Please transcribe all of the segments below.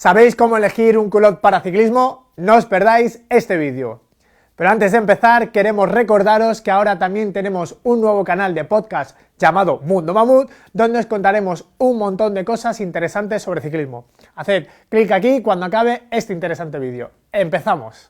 ¿Sabéis cómo elegir un culot para ciclismo? No os perdáis este vídeo. Pero antes de empezar, queremos recordaros que ahora también tenemos un nuevo canal de podcast llamado Mundo Mamut, donde os contaremos un montón de cosas interesantes sobre ciclismo. Haced clic aquí cuando acabe este interesante vídeo. ¡Empezamos!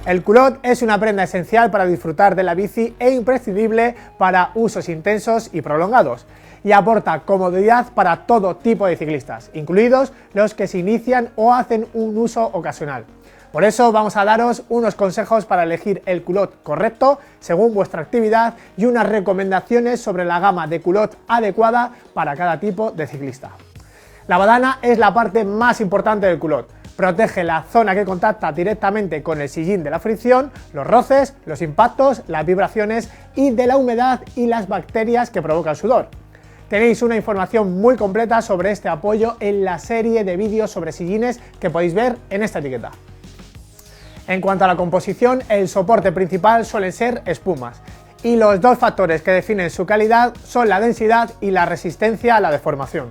El culot es una prenda esencial para disfrutar de la bici e imprescindible para usos intensos y prolongados, y aporta comodidad para todo tipo de ciclistas, incluidos los que se inician o hacen un uso ocasional. Por eso vamos a daros unos consejos para elegir el culot correcto según vuestra actividad y unas recomendaciones sobre la gama de culot adecuada para cada tipo de ciclista. La badana es la parte más importante del culot. Protege la zona que contacta directamente con el sillín de la fricción, los roces, los impactos, las vibraciones y de la humedad y las bacterias que provoca el sudor. Tenéis una información muy completa sobre este apoyo en la serie de vídeos sobre sillines que podéis ver en esta etiqueta. En cuanto a la composición, el soporte principal suelen ser espumas, y los dos factores que definen su calidad son la densidad y la resistencia a la deformación.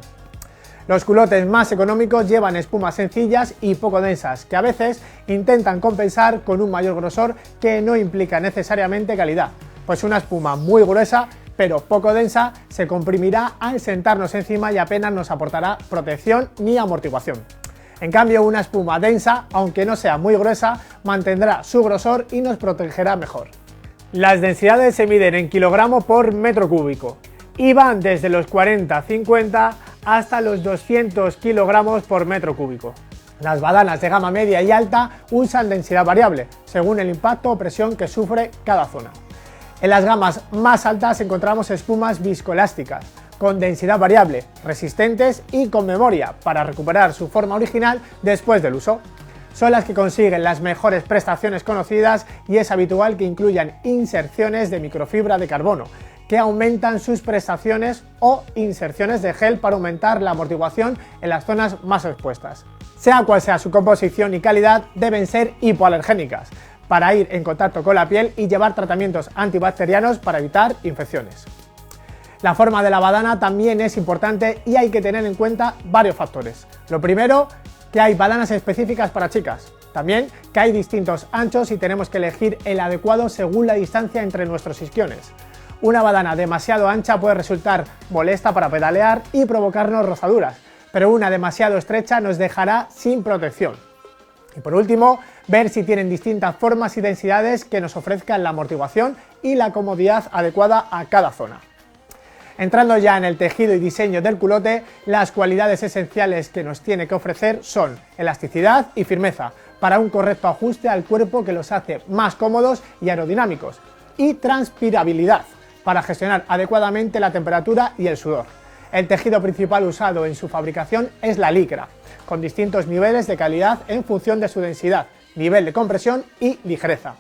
Los culotes más económicos llevan espumas sencillas y poco densas, que a veces intentan compensar con un mayor grosor que no implica necesariamente calidad, pues una espuma muy gruesa pero poco densa se comprimirá al sentarnos encima y apenas nos aportará protección ni amortiguación. En cambio, una espuma densa, aunque no sea muy gruesa, mantendrá su grosor y nos protegerá mejor. Las densidades se miden en kilogramos por metro cúbico y van desde los 40-50 hasta los 200 kilogramos por metro cúbico. Las badanas de gama media y alta usan densidad variable, según el impacto o presión que sufre cada zona. En las gamas más altas encontramos espumas viscoelásticas, con densidad variable, resistentes y con memoria para recuperar su forma original después del uso. Son las que consiguen las mejores prestaciones conocidas y es habitual que incluyan inserciones de microfibra de carbono, que aumentan sus prestaciones, o inserciones de gel para aumentar la amortiguación en las zonas más expuestas. Sea cual sea su composición y calidad, deben ser hipoalergénicas, para ir en contacto con la piel y llevar tratamientos antibacterianos para evitar infecciones. La forma de la badana también es importante y hay que tener en cuenta varios factores. Lo primero, que hay badanas específicas para chicas. También que hay distintos anchos y tenemos que elegir el adecuado según la distancia entre nuestros isquiones. Una badana demasiado ancha puede resultar molesta para pedalear y provocarnos rozaduras, pero una demasiado estrecha nos dejará sin protección. Y por último, ver si tienen distintas formas y densidades que nos ofrezcan la amortiguación y la comodidad adecuada a cada zona. Entrando ya en el tejido y diseño del culote, las cualidades esenciales que nos tiene que ofrecer son elasticidad y firmeza, para un correcto ajuste al cuerpo que los hace más cómodos y aerodinámicos, y transpirabilidad, para gestionar adecuadamente la temperatura y el sudor. El tejido principal usado en su fabricación es la licra, con distintos niveles de calidad en función de su densidad, nivel de compresión y ligereza.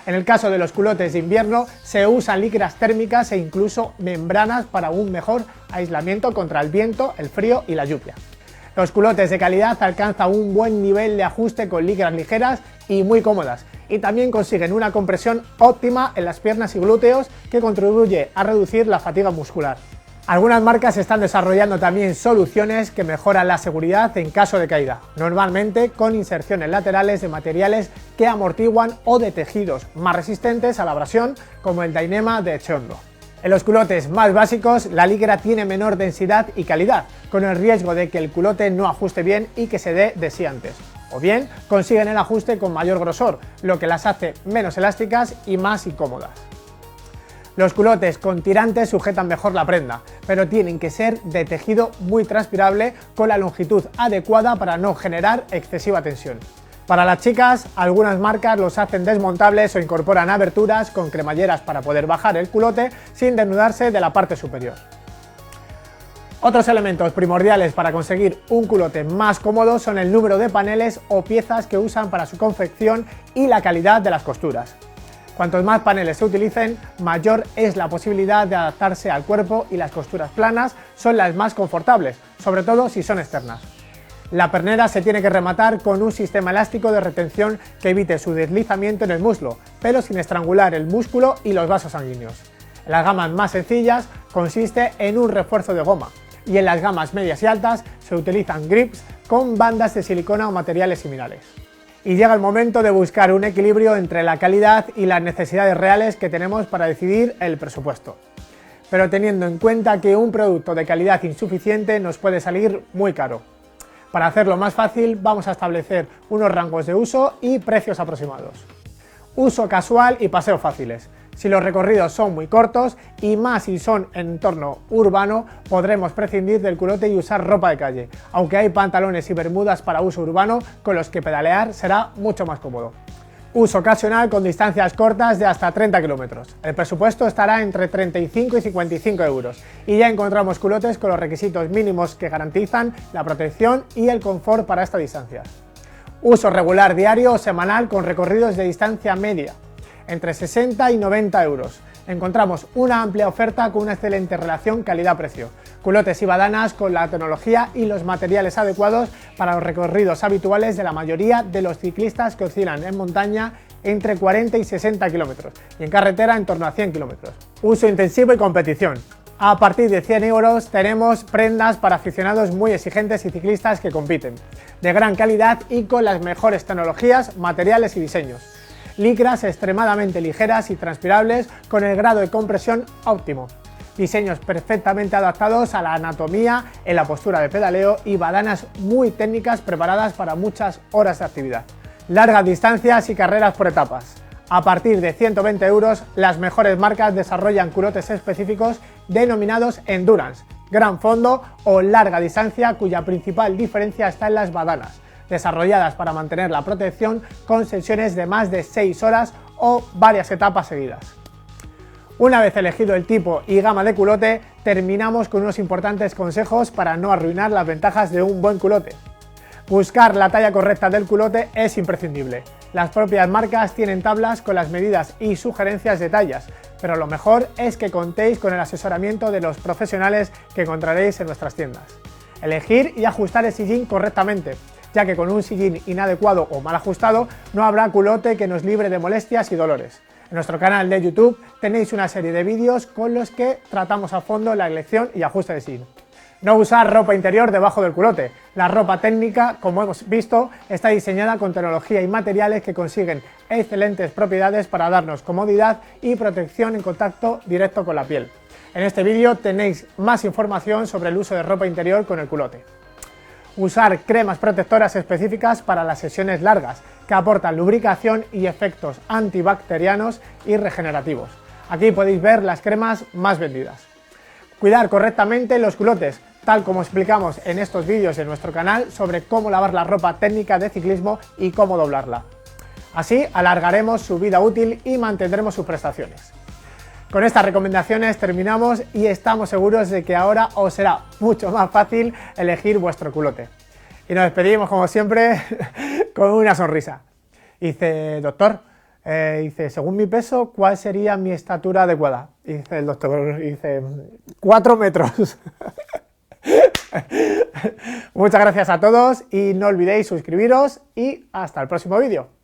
En el caso de los culotes de invierno se usan licras térmicas e incluso membranas para un mejor aislamiento contra el viento, el frío y la lluvia. Los culotes de calidad alcanzan un buen nivel de ajuste con licras ligeras y muy cómodas, y también consiguen una compresión óptima en las piernas y glúteos que contribuye a reducir la fatiga muscular. Algunas marcas están desarrollando también soluciones que mejoran la seguridad en caso de caída, normalmente con inserciones laterales de materiales que amortiguan o de tejidos más resistentes a la abrasión, como el Dyneema de Echeondo. En los culotes más básicos, la licra tiene menor densidad y calidad, con el riesgo de que el culote no ajuste bien y que se dé de sí antes. O bien, consiguen el ajuste con mayor grosor, lo que las hace menos elásticas y más incómodas. Los culotes con tirantes sujetan mejor la prenda, pero tienen que ser de tejido muy transpirable con la longitud adecuada para no generar excesiva tensión. Para las chicas, algunas marcas los hacen desmontables o incorporan aberturas con cremalleras para poder bajar el culote sin desnudarse de la parte superior. Otros elementos primordiales para conseguir un culote más cómodo son el número de paneles o piezas que usan para su confección y la calidad de las costuras. Cuantos más paneles se utilicen, mayor es la posibilidad de adaptarse al cuerpo y las costuras planas son las más confortables, sobre todo si son externas. La pernera se tiene que rematar con un sistema elástico de retención que evite su deslizamiento en el muslo, pero sin estrangular el músculo y los vasos sanguíneos. En las gamas más sencillas consiste en un refuerzo de goma. y en las gamas medias y altas se utilizan grips con bandas de silicona o materiales similares. Y llega el momento de buscar un equilibrio entre la calidad y las necesidades reales que tenemos para decidir el presupuesto. Pero teniendo en cuenta que un producto de calidad insuficiente nos puede salir muy caro. Para hacerlo más fácil, vamos a establecer unos rangos de uso y precios aproximados. Uso casual y paseo fáciles. Si los recorridos son muy cortos y más si son en entorno urbano, podremos prescindir del culote y usar ropa de calle, aunque hay pantalones y bermudas para uso urbano con los que pedalear será mucho más cómodo. Uso ocasional con distancias cortas de hasta 30 kilómetros. El presupuesto estará entre 35 y 55 euros y ya encontramos culotes con los requisitos mínimos que garantizan la protección y el confort para esta distancia. Uso regular diario o semanal con recorridos de distancia media, entre 60 y 90 euros. Encontramos una amplia oferta con una excelente relación calidad-precio. Culotes y badanas con la tecnología y los materiales adecuados para los recorridos habituales de la mayoría de los ciclistas que oscilan en montaña entre 40 y 60 kilómetros y en carretera en torno a 100 kilómetros. Uso intensivo y competición. A partir de 100 euros tenemos prendas para aficionados muy exigentes y ciclistas que compiten, de gran calidad y con las mejores tecnologías, materiales y diseños. Licras extremadamente ligeras y transpirables con el grado de compresión óptimo. Diseños perfectamente adaptados a la anatomía en la postura de pedaleo y badanas muy técnicas preparadas para muchas horas de actividad. Largas distancias y carreras por etapas. A partir de 120 euros, las mejores marcas desarrollan culotes específicos denominados Endurance, gran fondo o larga distancia, cuya principal diferencia está en las badanas, desarrolladas para mantener la protección con sesiones de más de 6 horas o varias etapas seguidas. Una vez elegido el tipo y gama de culote, terminamos con unos importantes consejos para no arruinar las ventajas de un buen culote. Buscar la talla correcta del culote es imprescindible. Las propias marcas tienen tablas con las medidas y sugerencias de tallas, pero lo mejor es que contéis con el asesoramiento de los profesionales que encontraréis en nuestras tiendas. Elegir y ajustar el sillín correctamente, ya que con un sillín inadecuado o mal ajustado no habrá culote que nos libre de molestias y dolores. En nuestro canal de YouTube tenéis una serie de vídeos con los que tratamos a fondo la elección y ajuste de sillín. No usar ropa interior debajo del culote. La ropa técnica, como hemos visto, está diseñada con tecnología y materiales que consiguen excelentes propiedades para darnos comodidad y protección en contacto directo con la piel. En este vídeo tenéis más información sobre el uso de ropa interior con el culote. Usar cremas protectoras específicas para las sesiones largas, que aportan lubricación y efectos antibacterianos y regenerativos. Aquí podéis ver las cremas más vendidas. Cuidar correctamente los culotes, tal como explicamos en estos vídeos en nuestro canal sobre cómo lavar la ropa técnica de ciclismo y cómo doblarla. Así alargaremos su vida útil y mantendremos sus prestaciones. Con estas recomendaciones terminamos y estamos seguros de que ahora os será mucho más fácil elegir vuestro culote. Y nos despedimos como siempre con una sonrisa. Dice, doctor, según mi peso, ¿cuál sería mi estatura adecuada? Y dice el doctor, 4 metros. Muchas gracias a todos y no olvidéis suscribiros y hasta el próximo vídeo.